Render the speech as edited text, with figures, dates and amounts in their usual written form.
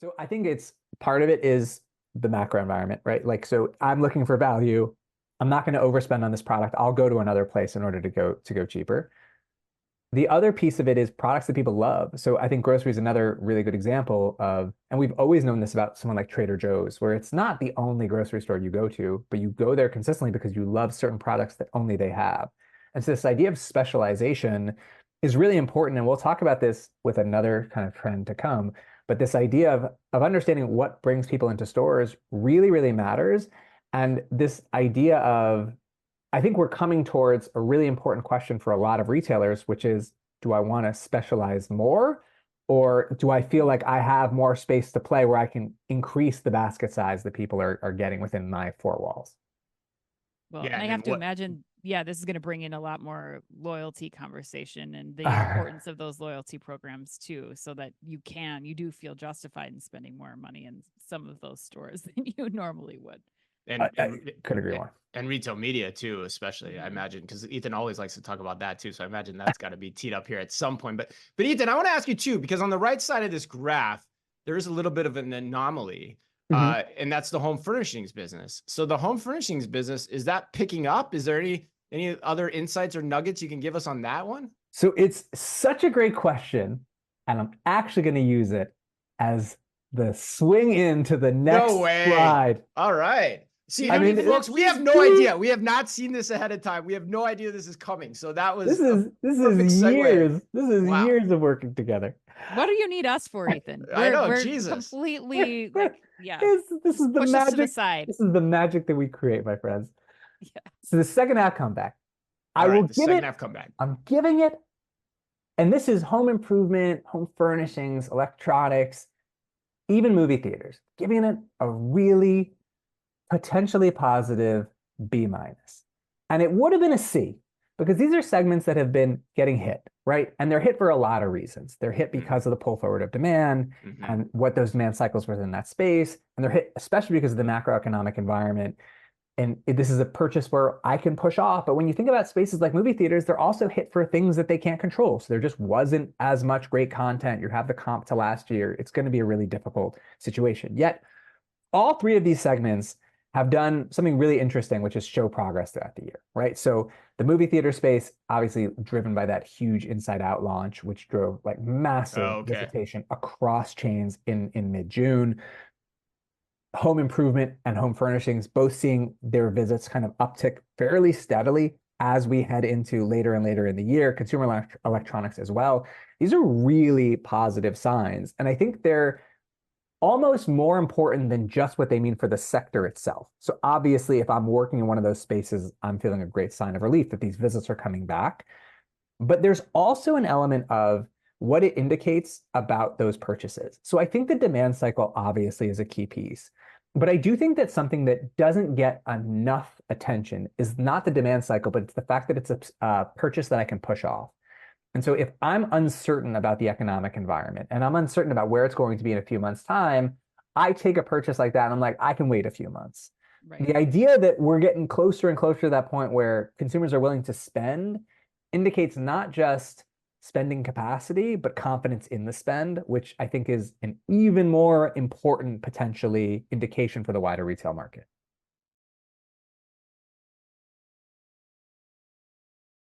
So I think it's part of it is the macro environment, right? Like, so I'm looking for value. I'm not going to overspend on this product. I'll go to another place in order to go cheaper. The other piece of it is products that people love. So I think grocery is another really good example of, and we've always known this about someone like Trader Joe's, where it's not the only grocery store you go to, but you go there consistently because you love certain products that only they have. And so this idea of specialization is really important. And we'll talk about this with another kind of trend to come. But this idea of understanding what brings people into stores really, really matters. And this idea of, I think we're coming towards a really important question for a lot of retailers, which is, do I want to specialize more? Or do I feel like I have more space to play where I can increase the basket size that people are getting within my four walls? Well, Yeah, and I and have then to imagine, this is going to bring in a lot more loyalty conversation and the Uh, importance of those loyalty programs too, so that you do feel justified in spending more money in some of those stores than you normally would. I couldn't agree more. And retail media too, especially, I imagine, because Ethan always likes to talk about that too. So I imagine that's got to be teed up here at some point. But Ethan, I want to ask you too, because on the right side of this graph, there is a little bit of an anomaly, and that's the home furnishings business. So the home furnishings business, is that picking up? Is there any other insights or nuggets you can give us on that one? So it's such a great question, and I'm actually going to use it as the swing into the next No way. slide. All right. See, I mean, folks, we have no idea. We have not seen this ahead of time. We have no idea this is coming. So that was this is perfect segue. years. This is Wow. years of working together. What do you need us for, Ethan? I know, we're Jesus. completely like, This is the push us to the magic. side. This is the magic that we create, my friends. Yeah. So the second half comeback, All I will right, the give second it. half comeback. I'm giving it, and this is home improvement, home furnishings, electronics, even movie theaters. Giving it a really potentially positive B minus. And it would have been a C because these are segments that have been getting hit, right? And they're hit for a lot of reasons. They're hit because of the pull forward of demand and what those demand cycles were in that space. And they're hit especially because of the macroeconomic environment. And this is a purchase where I can push off. But when you think about spaces like movie theaters, they're also hit for things that they can't control. So there just wasn't as much great content. You have the comp to last year. It's going to be a really difficult situation. Yet all three of these segments have done something really interesting, which is show progress throughout the year, right? So the movie theater space, obviously driven by that huge Inside Out launch, which drove like massive visitation across chains in mid-June. Home improvement and home furnishings both seeing their visits kind of uptick fairly steadily as we head into later and later in the year. Consumer electronics as well. These are really positive signs. And I think they're almost more important than just what they mean for the sector itself. So obviously, if I'm working in one of those spaces, I'm feeling a great sign of relief that these visits are coming back. But there's also an element of what it indicates about those purchases. So I think the demand cycle obviously is a key piece. But I do think that something that doesn't get enough attention is not the demand cycle, but it's the fact that it's a purchase that I can push off. And so if I'm uncertain about the economic environment and I'm uncertain about where it's going to be in a few months' time, I take a purchase like that and I'm like, I can wait a few months. Right. The idea that we're getting closer and closer to that point where consumers are willing to spend indicates not just spending capacity, but confidence in the spend, which I think is an even more important potentially indication for the wider retail market.